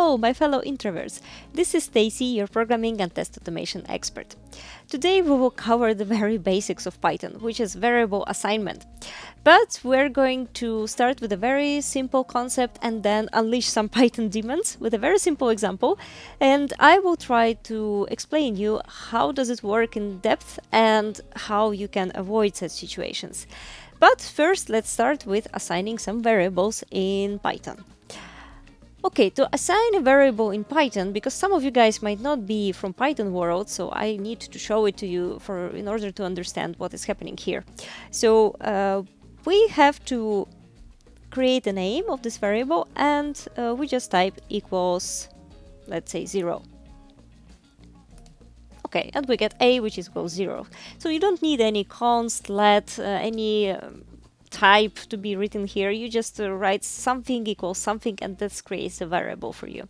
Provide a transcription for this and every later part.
Hello, my fellow introverts. This is Stacy, your programming and test automation expert. Today we will cover the very basics of Python, which is variable assignment. But we're going to start with a very simple concept and then unleash some Python demons with a very simple example. And I will try to explain you how does it work in depth and how you can avoid such situations. But first, let's start with assigning some variables in Python. Okay, to assign a variable in Python, because some of you guys might not be from Python world, so I need to show it to you in order to understand what is happening here. So we have to create a name of this variable, and we just type equals, let's say, 0. Okay, and we get a, which is equals 0. So you don't need any const, let, any type to be written here. You just write something equals something, and that creates a variable for you.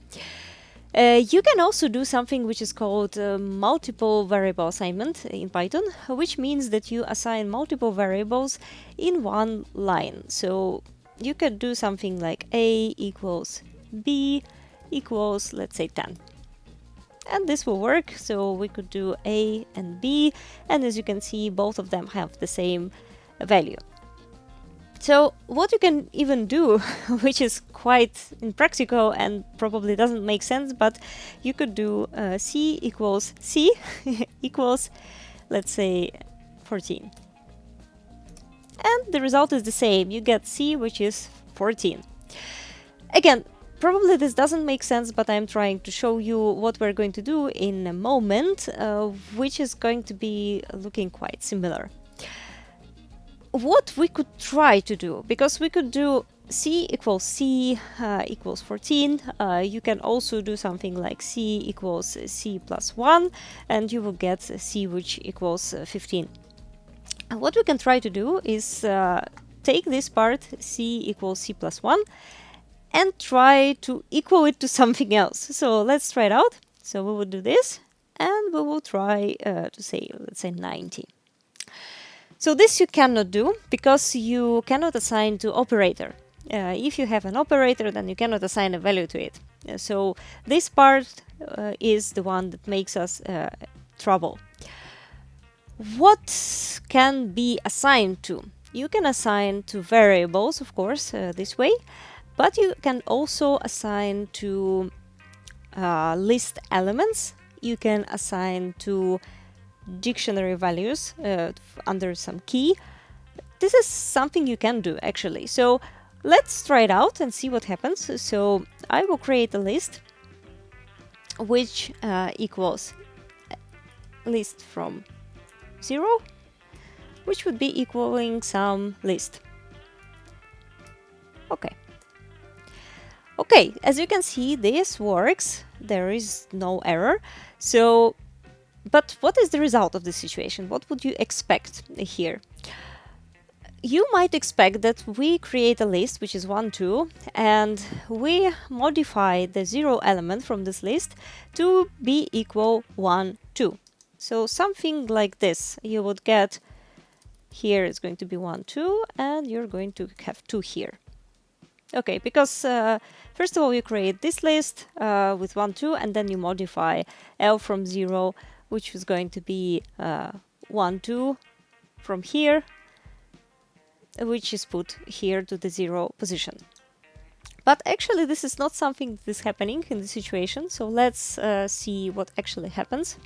You can also do something which is called multiple variable assignment in Python, which means that you assign multiple variables in one line. So you could do something like a equals b equals, let's say, 10. And this will work. So we could do a and b, and as you can see, both of them have the same value. So what you can even do, which is quite impractical and probably doesn't make sense, but you could do c equals c equals, let's say, 14. And the result is the same. You get c, which is 14. Again, probably this doesn't make sense, but I'm trying to show you what we're going to do in a moment, which is going to be looking quite similar. What we could try to do, because we could do c equals c equals 14. You can also do something like c equals c plus 1, and you will get c which equals 15. And what we can try to do is take this part, c equals c plus 1, and try to equal it to something else. So let's try it out. So we will do this, and we will try to say, let's say, 90. So this you cannot do because you cannot assign to operator. If you have an operator, then you cannot assign a value to it. So this part is the one that makes us trouble. What can be assigned to? You can assign to variables, of course, this way, but you can also assign to list elements. You can assign to dictionary values under some key. This is something you can do actually. So let's try it out and see what happens. So I will create a list which equals list from 0, which would be equaling some list. Okay, as you can see, this works. There is no error. So but what is the result of this situation? What would you expect here? You might expect that we create a list, which is 1, 2, and we modify the 0 element from this list to be equal 1, 2. So something like this. You would get here is going to be 1, 2, and you're going to have 2 here. Okay, because first of all, you create this list with 1, 2, and then you modify L from 0, which is going to be 1, 2 from here, which is put here to the 0 position. But actually, this is not something that is happening in the situation. So let's see what actually happens.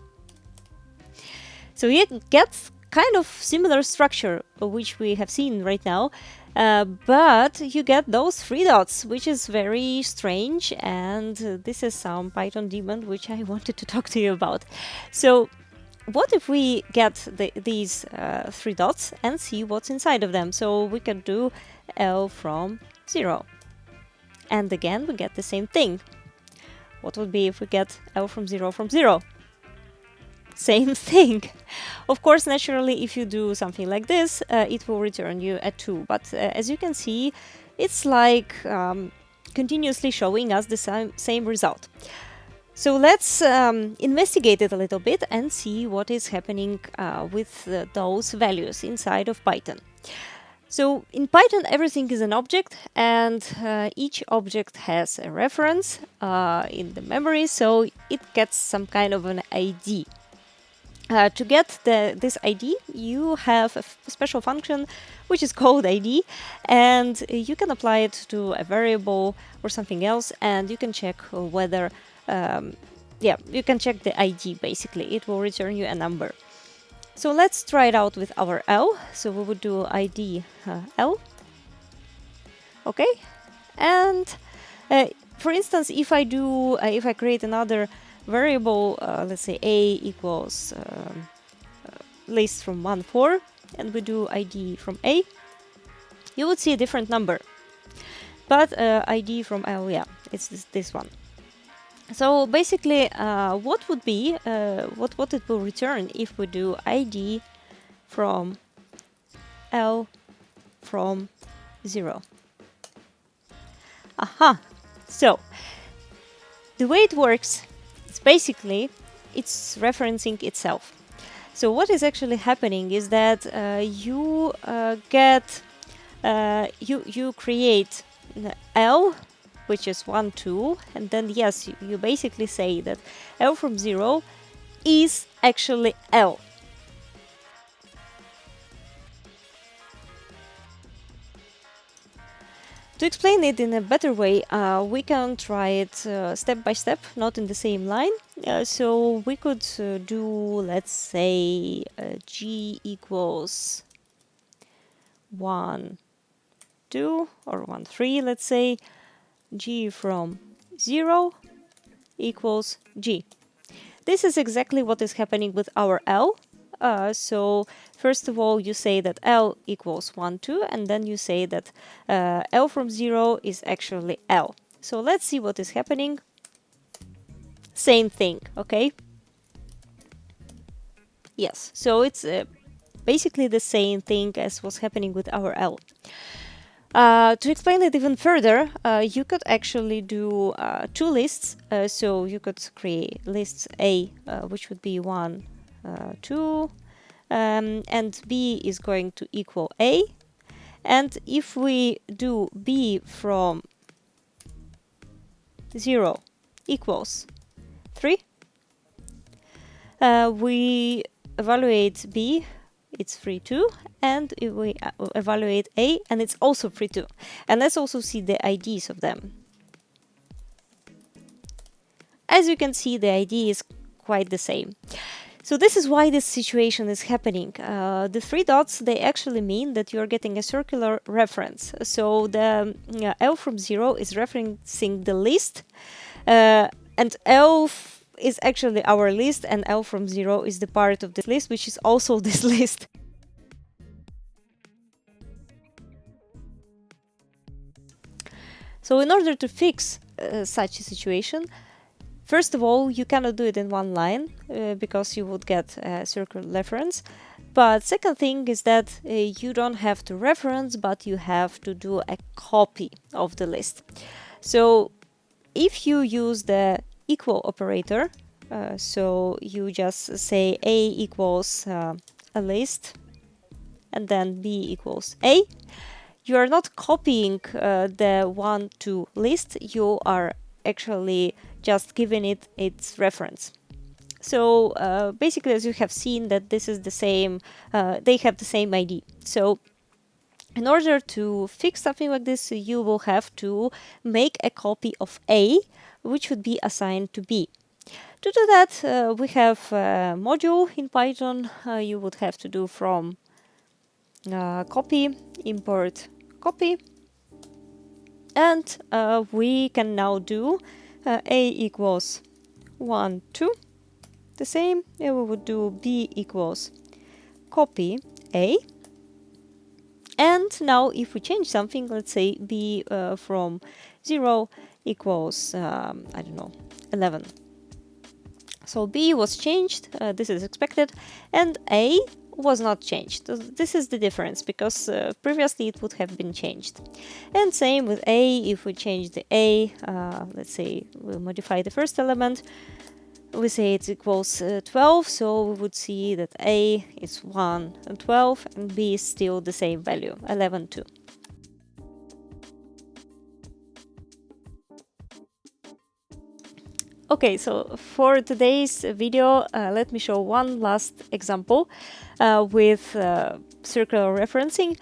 So you get kind of similar structure, which we have seen right now. But you get those 3 dots, which is very strange, and this is some Python daemon which I wanted to talk to you about. So what if we get these 3 dots and see what's inside of them? So we can do L from 0, and again we get the same thing. What would be if we get L from 0 from 0? Same thing. Of course, naturally, if you do something like this, it will return you a 2. But as you can see, it's like continuously showing us the same result. So let's investigate it a little bit and see what is happening with those values inside of Python. So in Python, everything is an object, and each object has a reference in the memory, so it gets some kind of an ID. To get this ID, you have a special function which is called ID, and you can apply it to a variable or something else, and you can check whether, you can check the ID basically. It will return you a number. So let's try it out with our L. So we would do ID L. Okay, and for instance, if I create another variable, let's say a equals list from 1 4, and we do ID from a, you would see a different number. But ID from L, yeah, it's this one. So basically, what would be what it will return if we do ID from L from 0? Aha! So the way it works, it's basically it's referencing itself. So what is actually happening is that you create L, which is 1 2, and then yes, you basically say that L from 0 is actually L. To explain it in a better way, we can try it step by step, not in the same line. So we could do, let's say, G equals 1 2 or 1 3, let's say. G from 0 equals G. This is exactly what is happening with our L. So first of all, you say that L equals 1 2, and then you say that L from 0 is actually L. So let's see what is happening. Same thing, okay? Yes, so it's basically the same thing as was happening with our L. To explain it even further, you could actually do two lists. So you could create lists A, which would be 1, 2, and B is going to equal A. And if we do B from 0 equals 3, we evaluate B, it's 3 2, and if we evaluate A, and it's also 3 2. And let's also see the IDs of them. As you can see, the ID is quite the same. So this is why this situation is happening. The 3 dots, they actually mean that you're getting a circular reference. So the L from 0 is referencing the list, and L is actually our list, and L from 0 is the part of this list, which is also this list. So in order to fix such a situation, first of all, you cannot do it in one line because you would get a circular reference. But second thing is that you don't have to reference, but you have to do a copy of the list. So if you use the equal operator, so you just say A equals a list, and then B equals A, you are not copying the 1 2 list, you are actually just giving it its reference. So basically, as you have seen, that this is the same, they have the same ID. So in order to fix something like this, you will have to make a copy of A, which would be assigned to B. To do that, we have a module in Python. You would have to do from copy, import copy, and we can now do A equals 1 2, the same, and we would do B equals copy A. And now if we change something, let's say B from 0 equals, I don't know, 11. So B was changed, this is expected, and A was not changed. This is the difference, because previously it would have been changed. And same with A, if we change the A, let's say we'll modify the first element, we say it equals 12, so we would see that A is 1 and 12 and B is still the same value, 11, 2. Okay, so for today's video, let me show one last example with circular referencing,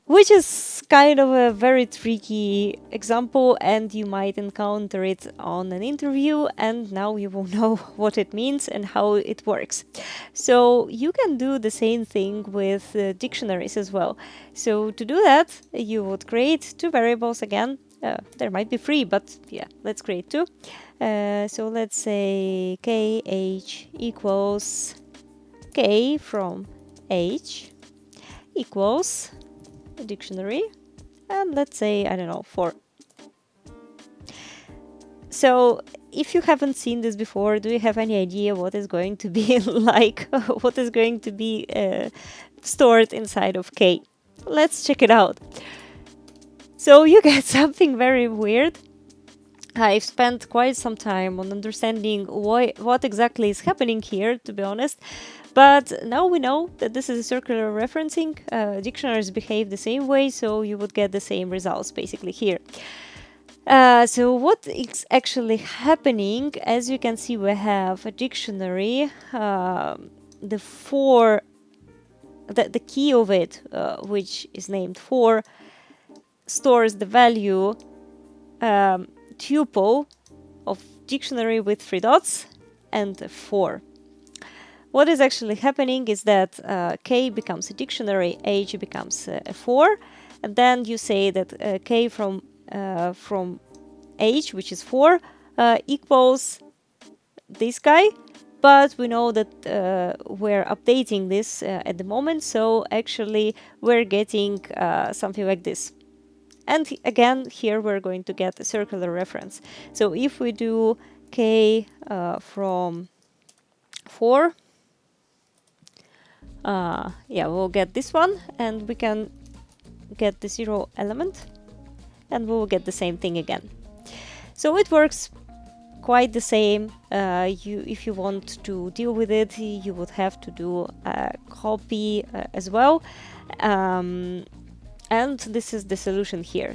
which is kind of a very tricky example, and you might encounter it on an interview, and now you will know what it means and how it works. So you can do the same thing with dictionaries as well. So to do that, you would create two variables again. There might be three, but yeah, let's create two. So let's say kh equals k from h equals a dictionary, and let's say, I don't know, 4. So if you haven't seen this before, do you have any idea what is going to be like, what is going to be stored inside of k? Let's check it out. So you get something very weird. I've spent quite some time on understanding what exactly is happening here, to be honest. But now we know that this is a circular referencing. Dictionaries behave the same way, so you would get the same results basically here. So what is actually happening? As you can see, we have a dictionary. The key of it, which is named 4, stores the value tuple of dictionary with 3 dots and 4. What is actually happening is that k becomes a dictionary, h becomes a 4, and then you say that k from h, which is 4, equals this guy, but we know that we're updating this at the moment, so actually we're getting something like this. And again, here we're going to get a circular reference. So if we do k from 4, we'll get this one, and we can get the 0 element, and we'll get the same thing again. So it works quite the same. If you want to deal with it, you would have to do a copy as well. And this is the solution here.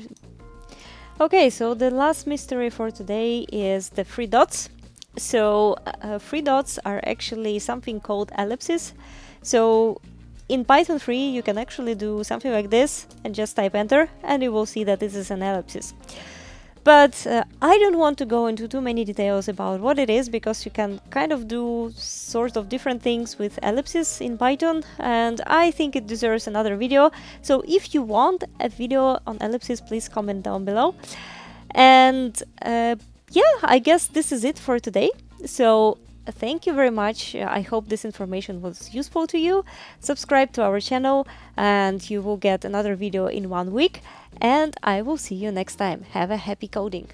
Okay, so the last mystery for today is the 3 dots. So 3 dots are actually something called ellipses. So in Python 3, you can actually do something like this and just type enter, and you will see that this is an ellipsis. But I don't want to go into too many details about what it is, because you can kind of do sort of different things with ellipses in Python, and I think it deserves another video. So if you want a video on ellipses, please comment down below. And I guess this is it for today. So thank you very much. I hope this information was useful to you. Subscribe to our channel, and you will get another video in 1 week. And I will see you next time. Have a happy coding!